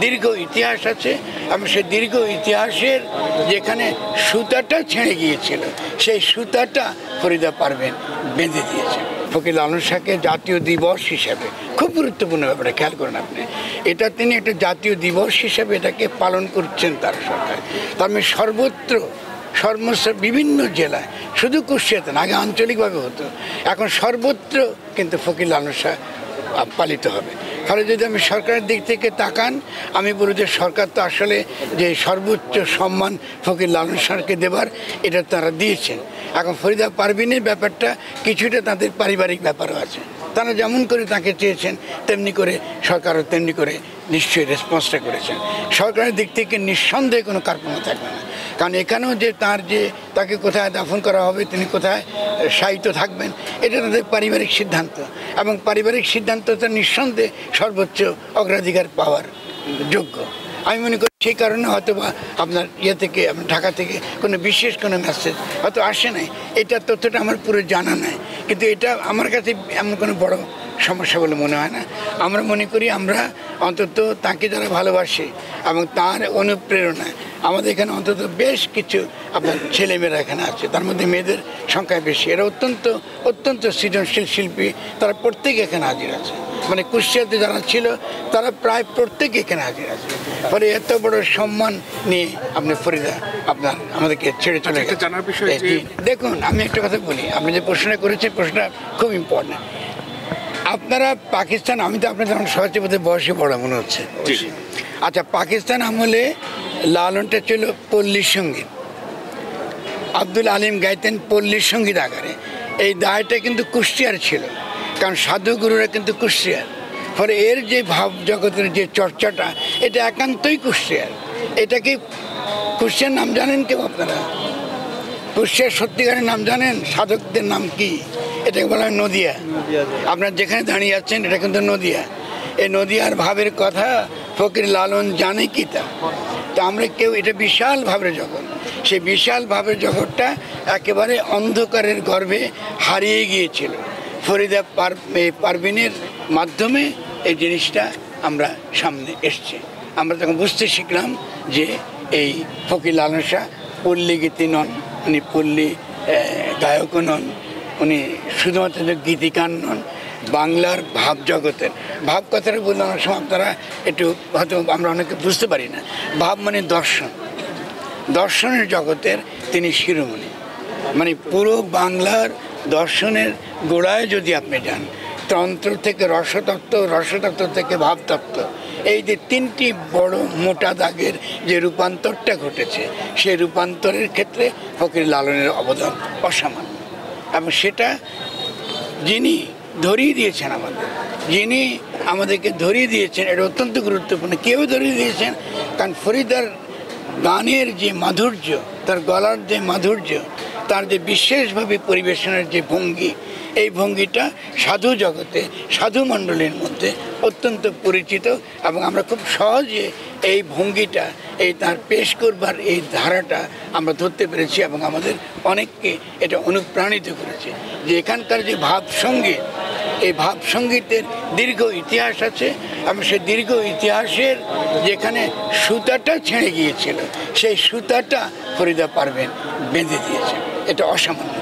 দীর্ঘ ইতিহাস আছে এবং সেই দীর্ঘ ইতিহাসের যেখানে সুতাটা ছেড়ে গিয়েছিল সেই সুতাটা ফরিদা পারভীন বেঁধে দিয়েছে। ফকির লালন শাহকে জাতীয় দিবস হিসাবে খুব গুরুত্বপূর্ণ ব্যাপারটা খেয়াল করেন আপনি, এটা তিনি একটা জাতীয় দিবস হিসাবে এটাকে পালন করছেন তার সরকার। তার মানে সর্বত্র সমস্ত বিভিন্ন জেলায়, শুধু কুষ্টিয়াতে না, আগে আঞ্চলিকভাবে হতো, এখন সর্বত্র কিন্তু ফকির লালন শাহ পালিত হবে। ফলে যদি আমি সরকারের দিক থেকে তাকান, আমি বলি যে সরকার তো আসলে যে সর্বোচ্চ সম্মান ফকির লালন শাহকে দেবার এটা তারা দিয়েছেন। এখন ফরিদা পারভীনের ব্যাপারটা কিছুটা তাদের পারিবারিক ব্যাপারও আছে, তারা যেমন করে তাকে চেয়েছেন তেমনি করে সরকারও তেমনি করে নিশ্চয়ই রেসপন্সটা করেছেন। সরকারের দিক থেকে নিঃসন্দেহে কোনো কার্পণ্য থাকবে না, কারণ এখানেও যে তার যে তাকে কোথায় দাফন করা হবে, তিনি কোথায় শায়িত থাকবেন, এটা তাদের পারিবারিক সিদ্ধান্ত, এবং পারিবারিক সিদ্ধান্তটা নিঃসন্দেহে সর্বোচ্চ অগ্রাধিকার পাওয়ার যোগ্য। আমি মনে করি সেই কারণে হয়তো বা আপনার থেকে ঢাকা থেকে কোনো বিশেষ কোনো মেসেজ হয়তো আসে নাই, এটা তথ্যটা আমার পুরো জানা নাই, কিন্তু এটা আমার কাছে এমন কোনো বড় সমস্যা বলে মনে হয় না। আমরা মনে করি আমরা অন্তত তাকে যারা ভালোবাসি এবং তার অনুপ্রেরণায় আমাদের এখানে অন্তত বেশ কিছু আপনার ছেলেমেয়েরা এখানে আছে, তার মধ্যে মেয়েদের সংখ্যা বেশি, এরা অত্যন্ত অত্যন্ত সৃজনশীল শিল্পী, তারা প্রত্যেকে এখানে হাজির আছে। মানে কুষ্টিয়াতে যারা ছিল তারা প্রায় প্রত্যেকে এখানে হাজির আছে। ফলে এত বড় সম্মান নিয়ে আপনি ফরিদা আপনার আমাদেরকে ছেড়ে চলে জানার বিষয়। দেখুন, আমি একটা কথা বলি, আপনি যে প্রশ্নটা করেছেন প্রশ্নটা খুব ইম্পর্টেন্ট। আপনারা পাকিস্তান, আমি তো আপনাদের সবচেয়ে বোধহয় বয়সে বড় মনে হচ্ছে। আচ্ছা, পাকিস্তান আমলে লালনটা ছিল পল্লী সঙ্গীত, আব্দুল আলিম গাইতেন পল্লী সঙ্গীত আকারে। এই দায়টা কিন্তু কুষ্টিয়ার ছিল, কারণ সাধুগুরুরা কিন্তু কুষ্টিয়ার। ফলে এর যে ভাব জগতের যে চর্চাটা, এটা একান্তই কুষ্টিয়ার। এটা কি কুষ্টিয়ার নাম জানেন কেউ আপনারা? কুষ্টিয়ার সত্যিকারের নাম জানেন? সাধকদের নাম কি? এটাকে বলা হয় নদিয়া। আপনার যেখানে দাঁড়িয়ে আছেন এটা কিন্তু নদিয়া। এই নদিয়ার ভাবের কথা ফকির লালন জানে কি তা? তা আমরা কেউ, এটা বিশাল ভাবের জগৎ, সেই বিশাল ভাবের জগৎটা একেবারে অন্ধকারের গর্ভে হারিয়ে গিয়েছিল। ফরিদা পারভীনের মাধ্যমে এই জিনিসটা আমরা সামনে এসছে। আমরা তখন বুঝতে শিখলাম যে এই ফকির লালন শাহ পল্লী গীতি নন, উনি পল্লী গায়কও নন, উনি শুধুমাত্র গীতিকার নন, বাংলার ভাব জগতের ভাব কথাটা বললে অনেক সময় আপনারা একটু হয়তো আমরা অনেকে বুঝতে পারি না। ভাব মানে দর্শন, দর্শনের জগতের তিনি শিরোমণি। মানে পুরো বাংলার দর্শনের গোড়ায় যদি আপনি যান, তন্ত্র থেকে রসতত্ত্ব, রসতত্ত্ব থেকে ভাবতত্ত্ব, এই যে তিনটি বড় মোটা দাগের যে রূপান্তরটা ঘটেছে, সেই রূপান্তরের ক্ষেত্রে ফকির লালনের অবদান অসামান্য। এবং সেটা যিনি ধরিয়ে দিয়েছেন আমাদের, যিনি আমাদেরকে ধরিয়ে দিয়েছেন, এটা অত্যন্ত গুরুত্বপূর্ণ। কেউ ধরিয়ে দিয়েছেন, কারণ ফরিদার গানের যে মাধুর্য, তার গলার যে মাধুর্য, তার যে বিশেষভাবে পরিবেশনের যে ভঙ্গি, এই ভঙ্গিটা সাধু জগতে, সাধু মণ্ডলীর মধ্যে অত্যন্ত পরিচিত। এবং আমরা খুব সহজে এই ভঙ্গিটা, এই তার পেশ করবার এই ধারাটা আমরা ধরতে পেরেছি এবং আমাদের অনেককে এটা অনুপ্রাণিত করেছে যে এখানকার যে ভাবসঙ্গীত, এই ভাবসঙ্গীতের দীর্ঘ ইতিহাস আছে এবং সেই দীর্ঘ ইতিহাসের যেখানে সুতাটা ছেড়ে গিয়েছিল সেই সুতাটা ফরিদা পারভীন বেঁধে দিয়েছে। এটা অসামান্য।